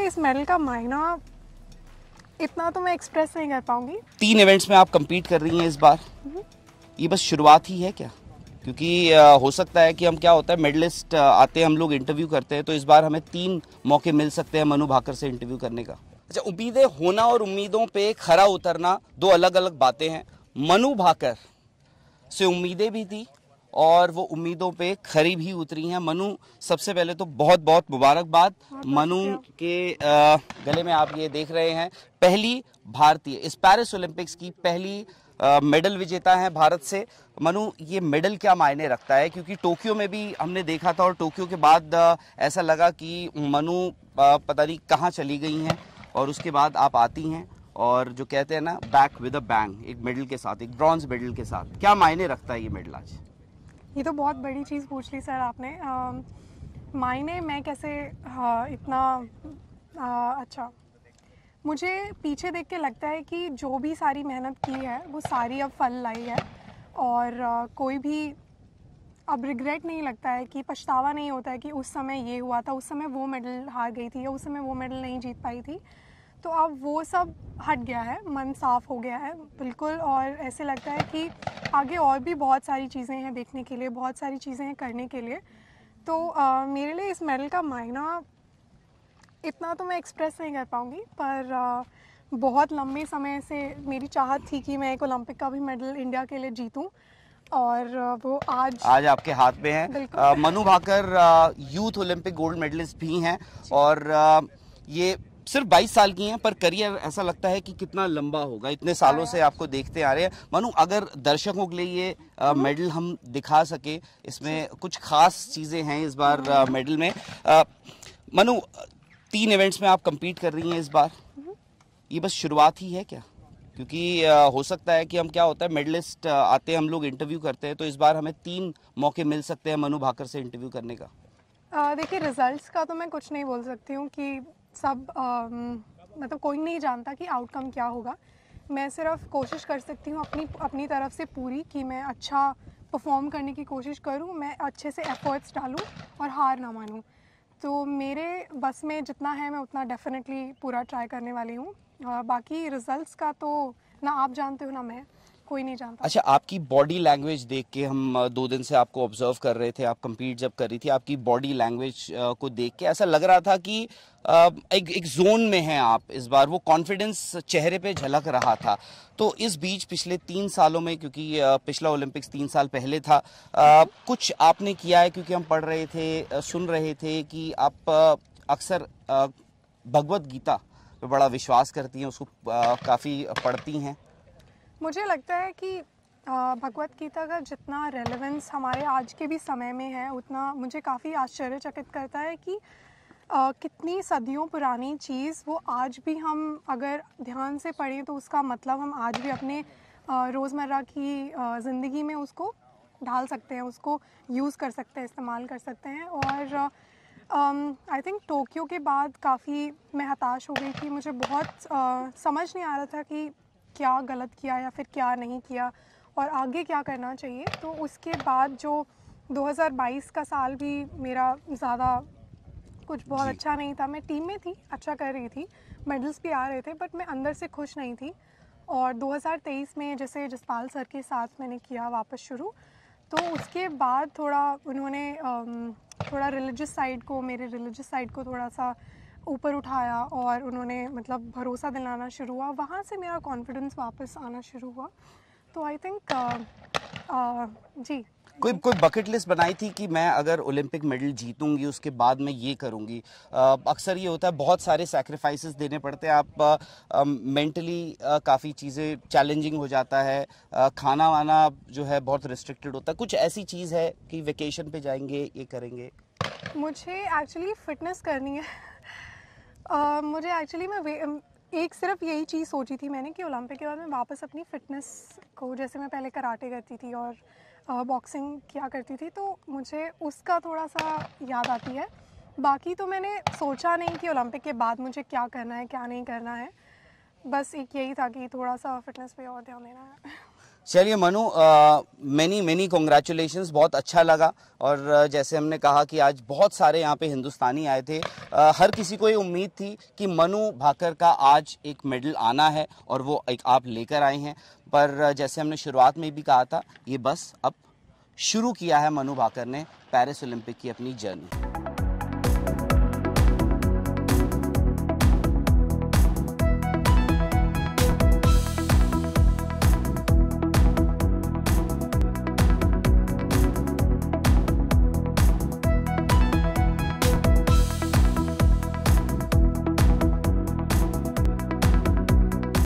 लिए इस मेडल का मायना इतना तो मैं एक्सप्रेस नहीं कर पाऊंगी। 3 इवेंट्स में आप compete कर रही हैं इस बार। ये बस शुरुआत ही है क्या? क्योंकि हो सकता है कि हम क्या होता है मेडलिस्ट आते हैं, हम लोग इंटरव्यू करते हैं, तो इस बार हमें 3 मौके मिल सकते हैं मनु भाकर से इंटरव्यू करने का। अच्छा, उम्मीदें होना और उम्मीदों पे खरा उतरना दो अलग अलग बातें हैं। मनु भाकर से उम्मीदें भी थी और वो उम्मीदों पे खरी भी उतरी हैं। मनु, सबसे पहले तो बहुत बहुत मुबारकबाद। मनु के गले में आप ये देख रहे हैं पहली भारतीय, इस पेरिस ओलंपिक्स की पहली मेडल विजेता है भारत से। मनु, ये मेडल क्या मायने रखता है? क्योंकि टोक्यो में भी हमने देखा था और टोक्यो के बाद ऐसा लगा कि मनु पता नहीं कहाँ चली गई हैं और उसके बाद आप आती हैं और जो कहते हैं ना बैक विद अ बैंग, एक मेडल के साथ, एक ब्रॉन्ज मेडल के साथ। क्या मायने रखता है ये मेडल आज? ये तो बहुत बड़ी चीज़ पूछ ली सर आपने। मायने मैं कैसे इतना अच्छा, मुझे पीछे देख के लगता है कि जो भी सारी मेहनत की है वो सारी अब फल लाई है और कोई भी अब रिग्रेट नहीं लगता है, कि पछतावा नहीं होता है कि उस समय ये हुआ था, उस समय वो मेडल हार गई थी या उस समय वो मेडल नहीं जीत पाई थी। तो अब वो सब हट गया है, मन साफ़ हो गया है बिल्कुल। और ऐसे लगता है कि आगे और भी बहुत सारी चीज़ें हैं देखने के लिए, बहुत सारी चीज़ें हैं करने के लिए। तो मेरे लिए इस मेडल का मायना इतना तो मैं एक्सप्रेस नहीं कर पाऊँगी, पर बहुत लंबे समय से मेरी चाहत थी कि मैं एक ओलंपिक का भी मेडल इंडिया के लिए जीतूँ और वो आज आपके हाथ में है। Manu Bhaker youth Olympic gold medallist भी हैं और ये सिर्फ 22 साल की हैं, पर करियर ऐसा लगता है कि कितना लंबा होगा, इतने सालों से आपको देखते आ रहे हैं। मनु, अगर दर्शकों के लिए ये मेडल हम दिखा सके, इसमें कुछ खास चीज़ें हैं इस बार मेडल में। मनु, 3 इवेंट्स में आप compete कर रही हैं इस बार। ये बस शुरुआत ही है क्या? क्योंकि हो सकता है कि हम क्या होता है मेडलिस्ट आते हैं, हम लोग इंटरव्यू करते हैं, तो इस बार हमें 3 मौके मिल सकते हैं मनु भाकर से इंटरव्यू करने का। देखिए, रिजल्ट्स का तो मैं कुछ नहीं बोल सकती हूँ कि सब मतलब कोई नहीं जानता कि आउटकम क्या होगा। मैं सिर्फ कोशिश कर सकती हूँ अपनी तरफ से पूरी, कि मैं अच्छा परफॉर्म करने की कोशिश करूँ, मैं अच्छे से एफर्ट्स डालूँ और हार ना मानूँ। तो मेरे बस में जितना है मैं उतना डेफिनेटली पूरा ट्राई करने वाली हूँ। बाकी रिजल्ट्स का तो ना आप जानते हो ना मैं, कोई नहीं जानता। अच्छा, आपकी बॉडी लैंग्वेज देख के, हम 2 दिन से आपको ऑब्जर्व कर रहे थे, आप compete जब कर रही थी, आपकी बॉडी लैंग्वेज को देख के ऐसा लग रहा था कि एक जोन में हैं आप इस बार, वो कॉन्फिडेंस चेहरे पे झलक रहा था। तो इस बीच पिछले 3 सालों में, क्योंकि पिछला ओलंपिक्स 3 साल पहले था, कुछ आपने किया है? क्योंकि हम पढ़ रहे थे, सुन रहे थे कि आप अक्सर भगवत गीता पे बड़ा विश्वास करती हैं, उसको काफ़ी पढ़ती हैं। मुझे लगता है कि भगवत गीता का जितना रेलेवेंस हमारे आज के भी समय में है, उतना मुझे काफ़ी आश्चर्यचकित करता है कि कितनी सदियों पुरानी चीज़ वो आज भी हम अगर ध्यान से पढ़ें तो उसका मतलब हम आज भी अपने रोज़मर्रा की ज़िंदगी में उसको ढाल सकते हैं, उसको यूज़ कर सकते हैं, इस्तेमाल कर सकते हैं। और आई थिंक टोक्यो के बाद काफ़ी मैं हताश हो गई थी। मुझे बहुत समझ नहीं आ रहा था कि क्या गलत किया या फिर क्या नहीं किया और आगे क्या करना चाहिए। तो उसके बाद जो 2022 का साल भी मेरा ज़्यादा कुछ बहुत अच्छा नहीं था। मैं टीम में थी, अच्छा कर रही थी, मेडल्स भी आ रहे थे, बट मैं अंदर से खुश नहीं थी। और 2023 में जैसे जसपाल सर के साथ मैंने किया वापस शुरू, तो उसके बाद थोड़ा उन्होंने थोड़ा रिलीजियस साइड को, मेरे रिलीजियस साइड को थोड़ा सा ऊपर उठाया और उन्होंने मतलब भरोसा दिलाना शुरू हुआ। वहाँ से मेरा कॉन्फिडेंस वापस आना शुरू हुआ। तो आई थिंक जी, कोई बकेट लिस्ट बनाई थी कि मैं अगर ओलंपिक मेडल जीतूंगी उसके बाद मैं ये करूंगी? अक्सर ये होता है, बहुत सारे सैक्रिफाइसेस देने पड़ते हैं, आप मेंटली काफ़ी चीज़ें चैलेंजिंग हो जाता है, खाना वाना जो है बहुत रिस्ट्रिक्टेड होता है। कुछ ऐसी चीज़ है कि वेकेशन पे जाएंगे, ये करेंगे? मुझे एक्चुअली फ़िटनेस करनी है। मुझे एक्चुअली मैं एक सिर्फ यही चीज़ सोची थी मैंने कि ओलंपिक के बाद मैं वापस अपनी फ़िटनेस को, जैसे मैं पहले कराटे करती थी और बॉक्सिंग किया करती थी, तो मुझे उसका थोड़ा सा याद आती है। बाकी तो मैंने सोचा नहीं कि ओलंपिक के बाद मुझे क्या करना है, क्या नहीं करना है। बस एक यही था कि थोड़ा सा फ़िटनेस पे और ध्यान देना है। चलिए मनु, मेनी कॉन्ग्रेचुलेशंस, बहुत अच्छा लगा। और जैसे हमने कहा कि आज बहुत सारे यहाँ पे हिंदुस्तानी आए थे, हर किसी को ये उम्मीद थी कि मनु भाकर का आज एक मेडल आना है और वो एक आप लेकर आए हैं। पर जैसे हमने शुरुआत में भी कहा था, ये बस अब शुरू किया है मनु भाकर ने पेरिस ओलंपिक की अपनी जर्नी।